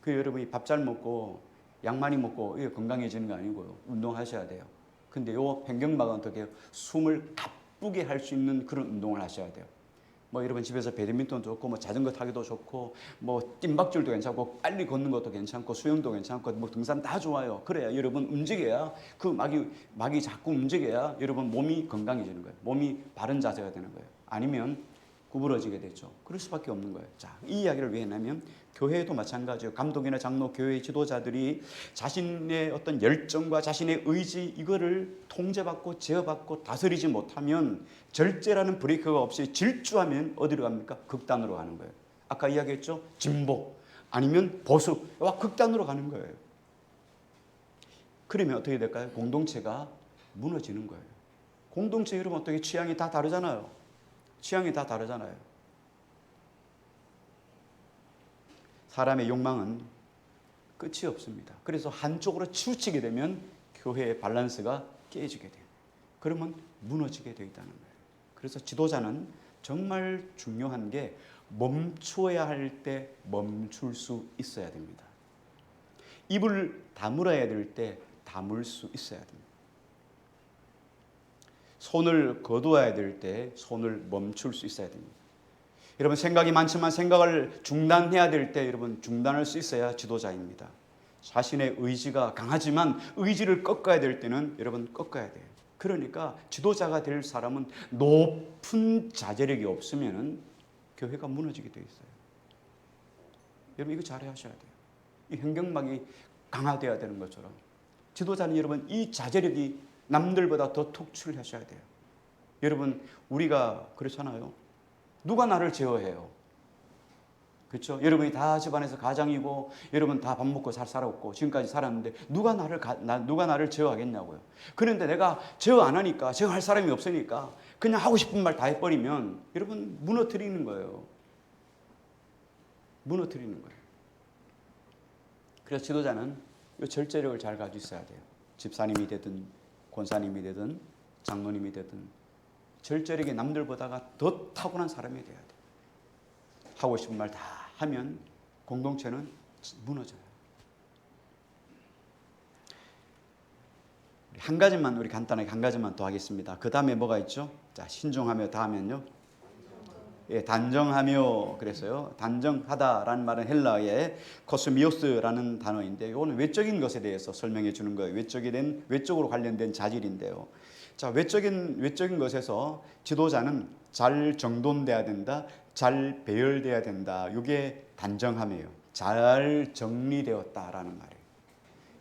그 여러분이 밥 잘 먹고 약 많이 먹고 이게 건강해지는 거 아니고요. 운동하셔야 돼요. 근데 요 횡격막은 어떻게 해요? 숨을 가쁘게 할 수 있는 그런 운동을 하셔야 돼요. 뭐 여러분 집에서 배드민턴 좋고 뭐 자전거 타기도 좋고 뭐 뜀박질도 괜찮고 빨리 걷는 것도 괜찮고 수영도 괜찮고 뭐 등산 다 좋아요. 그래야 여러분 움직여야 그 막이 자꾸 움직여야 여러분 몸이 건강해지는 거예요. 몸이 바른 자세가 되는 거예요. 아니면 구부러지게 되죠. 그럴 수밖에 없는 거예요. 자, 이 이야기를 왜 했냐면 교회도 마찬가지예요. 감독이나 장로, 교회 지도자들이 자신의 어떤 열정과 자신의 의지 이거를 통제받고 제어받고 다스리지 못하면 절제라는 브레이크가 없이 질주하면 어디로 갑니까? 극단으로 가는 거예요. 아까 이야기했죠? 진보 아니면 보수와 극단으로 가는 거예요. 그러면 어떻게 될까요? 공동체가 무너지는 거예요. 공동체 여러분 어떻게 취향이 다 다르잖아요. 취향이 다 다르잖아요. 사람의 욕망은 끝이 없습니다. 그래서 한쪽으로 치우치게 되면 교회의 밸런스가 깨지게 돼요. 그러면 무너지게 되어 있다는 거예요. 그래서 지도자는 정말 중요한 게 멈춰야 할 때 멈출 수 있어야 됩니다. 입을 다물어야 될 때 다물 수 있어야 됩니다. 손을 거두어야 될 때 손을 멈출 수 있어야 됩니다. 여러분 생각이 많지만 생각을 중단해야 될 때 여러분 중단할 수 있어야 지도자입니다. 자신의 의지가 강하지만 의지를 꺾어야 될 때는 여러분 꺾어야 돼요. 그러니까 지도자가 될 사람은 높은 자제력이 없으면 교회가 무너지게 돼 있어요. 여러분 이거 잘 하셔야 돼요. 이 횡격막이 강화돼야 되는 것처럼 지도자는 여러분 이 자제력이 남들보다 더 톡출하셔야 돼요. 여러분 우리가 그렇잖아요. 누가 나를 제어해요? 그렇죠? 여러분이 다 집안에서 가장이고 여러분 다 밥 먹고 잘 살았고 지금까지 살았는데 누가 나를 제어하겠냐고요. 그런데 내가 제어 안 하니까 제어할 사람이 없으니까 그냥 하고 싶은 말 다 해버리면 여러분 무너뜨리는 거예요. 무너뜨리는 거예요. 그래서 지도자는 이 절제력을 잘 가지고 있어야 돼요. 집사님이 되든 권사님이 되든 장로님이 되든 절제력이 남들보다가 더 타고난 사람이 돼야 돼요. 하고 싶은 말 다 하면 공동체는 무너져요. 한 가지만 우리 간단하게 한 가지만 더 하겠습니다. 그 다음에 뭐가 있죠? 자, 신중하며 다음엔요. 예, 단정하며 그랬어요. 단정하다라는 말은 헬라어의 코스미오스라는 단어인데 이거는 외적인 것에 대해서 설명해 주는 거예요. 외적으로 관련된 자질인데요. 자, 외적인 것에서 지도자는 잘 정돈돼야 된다. 잘 배열돼야 된다. 이게 단정함이에요. 잘 정리되었다라는 말이에요.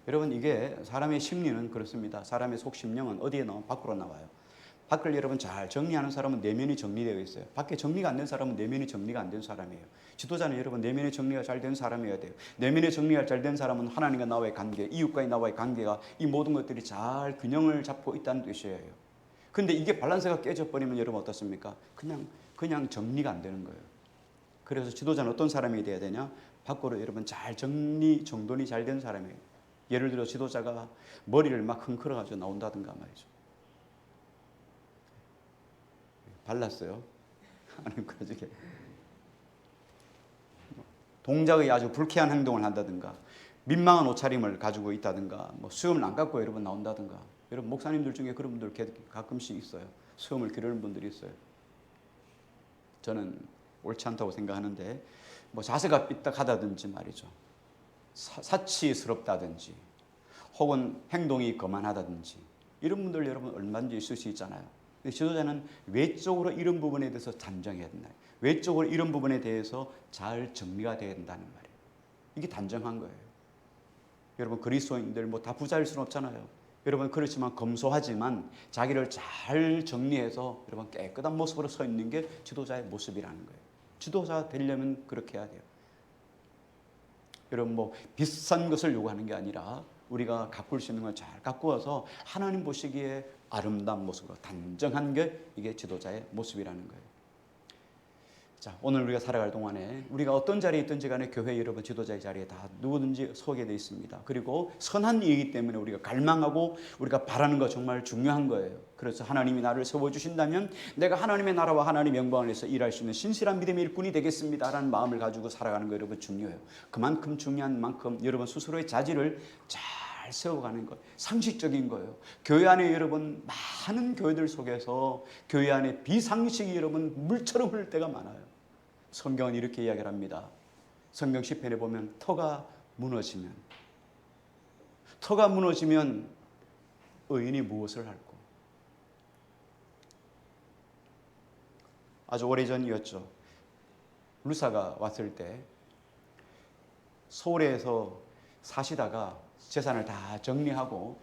여러분 이게 사람의 심리는 그렇습니다. 사람의 속심령은 어디에 나와요? 밖으로 나와요. 밖을 여러분 잘 정리하는 사람은 내면이 정리되어 있어요. 밖에 정리가 안 된 사람은 내면이 정리가 안 된 사람이에요. 지도자는 여러분 내면의 정리가 잘 된 사람이어야 돼요. 내면의 정리가 잘 된 사람은 하나님과 나와의 관계, 이웃과의 나와의 관계가 이 모든 것들이 잘 균형을 잡고 있다는 뜻이에요. 근데 이게 밸런스가 깨져버리면 여러분 어떻습니까? 그냥 정리가 안 되는 거예요. 그래서 지도자는 어떤 사람이 돼야 되냐? 밖으로 여러분 잘 정돈이 잘 된 사람이에요. 예를 들어 지도자가 머리를 막 흔들어가지고 나온다든가 말이죠. 발랐어요. 아니면 그러지게 동작이 아주 불쾌한 행동을 한다든가 민망한 옷차림을 가지고 있다든가 뭐 수염을 안 깎고 여러분 나온다든가 여러분 목사님들 중에 그런 분들 가끔씩 있어요. 수염을 기르는 분들이 있어요. 저는 옳지 않다고 생각하는데 뭐 자세가 삐딱하다든지 말이죠. 사치스럽다든지 혹은 행동이 거만하다든지 이런 분들 여러분 얼마든지 있을 수 있잖아요. 지도자는 외적으로 이런 부분에 대해서 단정해야 된다. 외적으로 이런 부분에 대해서 잘 정리가 돼야 된다는 말이에요. 이게 단정한 거예요. 여러분 그리스도인들 뭐 다 부자일 수는 없잖아요. 여러분 그렇지만 검소하지만 자기를 잘 정리해서 여러분 깨끗한 모습으로 서 있는 게 지도자의 모습이라는 거예요. 지도자 되려면 그렇게 해야 돼요. 여러분 뭐 비싼 것을 요구하는 게 아니라 우리가 가꿀 수 있는 걸 잘 가꾸어서 하나님 보시기에 아름다운 모습으로 단정한 게 이게 지도자의 모습이라는 거예요. 자, 오늘 우리가 살아갈 동안에 우리가 어떤 자리에 있든지 간에 교회 여러분 지도자의 자리에 다 누구든지 서게 돼 있습니다. 그리고 선한 일이기 때문에 우리가 갈망하고 우리가 바라는 거 정말 중요한 거예요. 그래서 하나님이 나를 세워주신다면 내가 하나님의 나라와 하나님의 영광을 위해서 일할 수 있는 신실한 믿음의 일꾼이 되겠습니다라는 마음을 가지고 살아가는 거 여러분 중요해요. 그만큼 중요한 만큼 여러분 스스로의 자질을 잘 세워가는 것, 상식적인 거예요. 교회 안에 여러분 많은 교회들 속에서 교회 안에 비상식이 여러분 물처럼 흐를 때가 많아요. 성경은 이렇게 이야기를 합니다. 성경 시편에 보면 터가 무너지면 의인이 무엇을 할꼬? 아주 오래전이었죠. 루사가 왔을 때 서울에서 사시다가 재산을 다 정리하고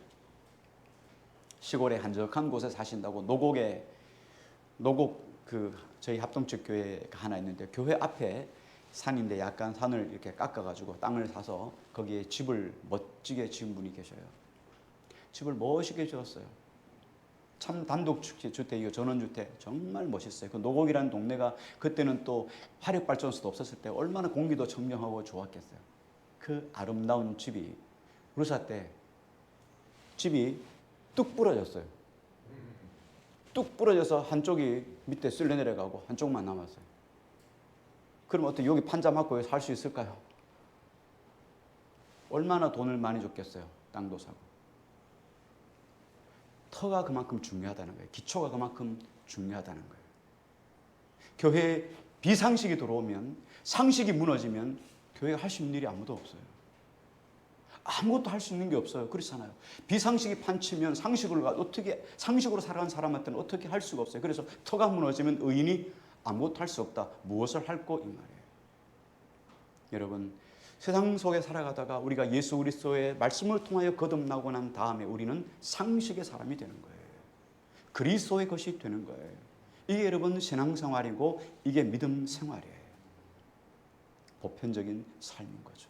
시골의 한적한 곳에 사신다고 노곡 저희 합동측 교회가 하나 있는데 교회 앞에 산인데 약간 산을 이렇게 깎아가지고 땅을 사서 거기에 집을 멋지게 지은 분이 계셔요. 집을 멋있게 지었어요. 참 단독주택이고 전원주택 정말 멋있어요. 그 노곡이라는 동네가 그때는 또 화력발전소도 없었을 때 얼마나 공기도 청정하고 좋았겠어요. 그 아름다운 집이 루사 때 집이 뚝 부러졌어요. 뚝 부러져서 한쪽이 밑에 쓸려 내려가고 한쪽만 남았어요. 그럼 어떻게 여기 판자 맞고 살 수 있을까요? 얼마나 돈을 많이 줬겠어요. 땅도 사고. 터가 그만큼 중요하다는 거예요. 기초가 그만큼 중요하다는 거예요. 교회에 비상식이 들어오면 상식이 무너지면 교회가 할 수 있는 일이 아무도 없어요. 아무것도 할 수 있는 게 없어요. 그렇잖아요. 비상식이 판치면 상식으로 살아간 사람한테는 어떻게 할 수가 없어요. 그래서 터가 무너지면 의인이 아무것도 할 수 없다. 무엇을 할꼬? 이 말이에요. 여러분, 세상 속에 살아가다가 우리가 예수 그리스도의 말씀을 통하여 거듭나고 난 다음에 우리는 상식의 사람이 되는 거예요. 그리스도의 것이 되는 거예요. 이게 여러분 신앙생활이고 이게 믿음 생활이에요. 보편적인 삶인 거죠.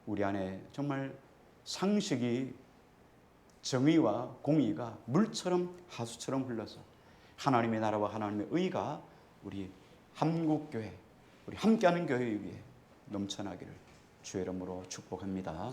우리 안에 정말 상식이, 정의와 공의가 물처럼 하수처럼 흘러서 하나님의 나라와 하나님의 의가 우리 한국교회, 우리 함께하는 교회 위에 넘쳐나기를 주의 이름으로 축복합니다.